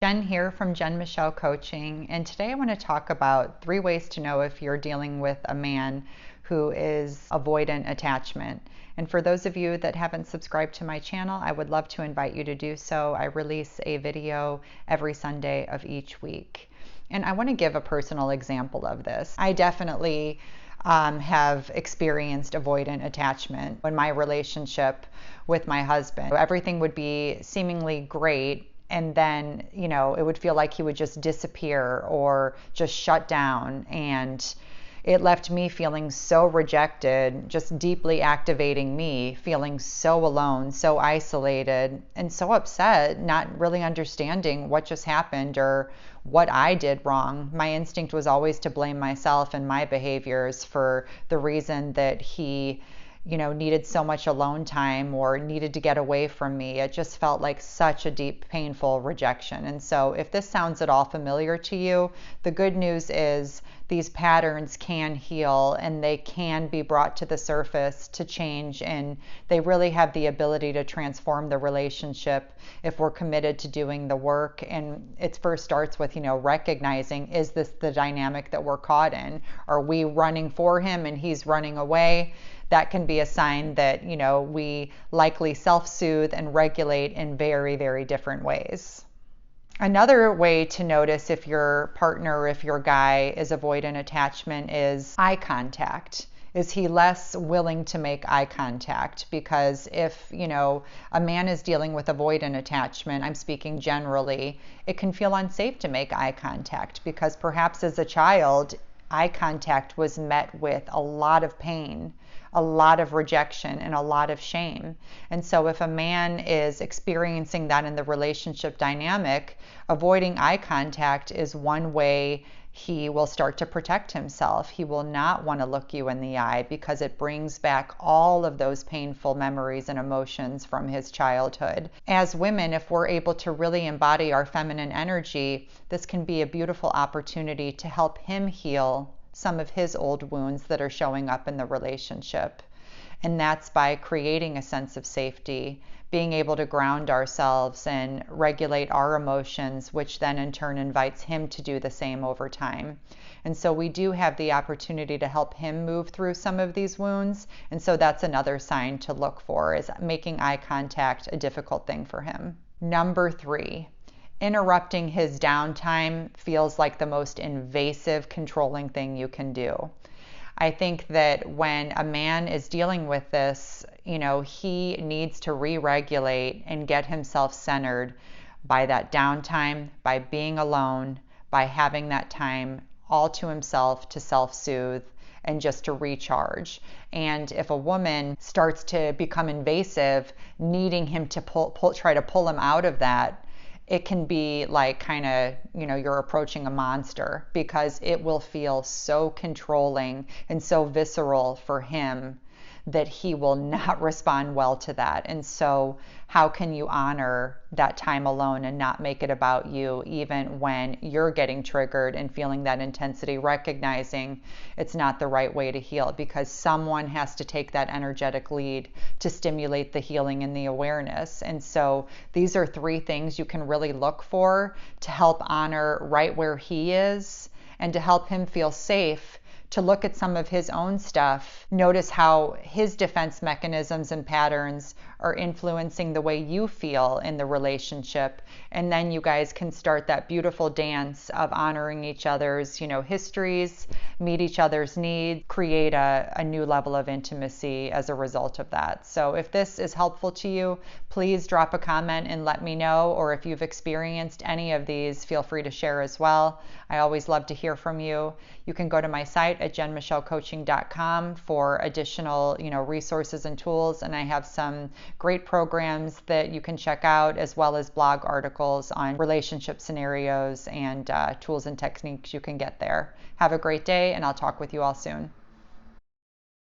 Jen here from Jen Michelle Coaching, and today I want to talk about 3 ways to know if you're dealing with a man who is avoidant attachment. And for those of you that haven't subscribed to my channel, I would love to invite you to do so. I release a video every Sunday of each week. And I want to give a personal example of this. I definitely have experienced avoidant attachment in my relationship with my husband. Everything would be seemingly great, and then, it would feel like he would just disappear or just shut down. And it left me feeling so rejected, just deeply activating me, feeling so alone, so isolated, and so upset, not really understanding what just happened or what I did wrong. My instinct was always to blame myself and my behaviors for the reason that he needed so much alone time or needed to get away from me. It just felt like such a deep, painful rejection. And so if this sounds at all familiar to you, the good news is these patterns can heal and they can be brought to the surface to change, and they really have the ability to transform the relationship if we're committed to doing the work. And it first starts with, recognizing, is this the dynamic that we're caught in? Are we running for him and he's running away? That can be a sign that, we likely self-soothe and regulate in very, very different ways. Another way to notice if your partner or if your guy is avoidant attachment is eye contact. Is he less willing to make eye contact? Because if, a man is dealing with avoidant attachment, I'm speaking generally, it can feel unsafe to make eye contact because perhaps as a child, eye contact was met with a lot of pain, a lot of rejection, and a lot of shame. And so if a man is experiencing that in the relationship dynamic, avoiding eye contact is one way he will start to protect himself. He will not want to look you in the eye because it brings back all of those painful memories and emotions from his childhood. As women, if we're able to really embody our feminine energy, this can be a beautiful opportunity to help him heal some of his old wounds that are showing up in the relationship. And that's by creating a sense of safety, being able to ground ourselves and regulate our emotions, which then in turn invites him to do the same over time. And so we do have the opportunity to help him move through some of these wounds. And so that's another sign to look for, is making eye contact a difficult thing for him. Number 3. Interrupting his downtime feels like the most invasive, controlling thing you can do. I think that when a man is dealing with this, he needs to re-regulate and get himself centered by that downtime, by being alone, by having that time all to himself to self-soothe and just to recharge. And if a woman starts to become invasive, needing him to try to pull him out of that, it can be like kind of, you're approaching a monster, because it will feel so controlling and so visceral for him that he will not respond well to that. And so how can you honor that time alone and not make it about you, even when you're getting triggered and feeling that intensity, recognizing it's not the right way to heal, because someone has to take that energetic lead to stimulate the healing and the awareness. And so these are 3 things you can really look for to help honor right where he is and to help him feel safe to look at some of his own stuff, notice how his defense mechanisms and patterns are influencing the way you feel in the relationship. And then you guys can start that beautiful dance of honoring each other's, histories, meet each other's needs, create a new level of intimacy as a result of that. So if this is helpful to you, please drop a comment and let me know. Or if you've experienced any of these, feel free to share as well. I always love to hear from you. You can go to my site at jenmichellecoaching.com for additional, resources and tools. And I have some great programs that you can check out, as well as blog articles on relationship scenarios and tools and techniques you can get there. Have a great day, and I'll talk with you all soon.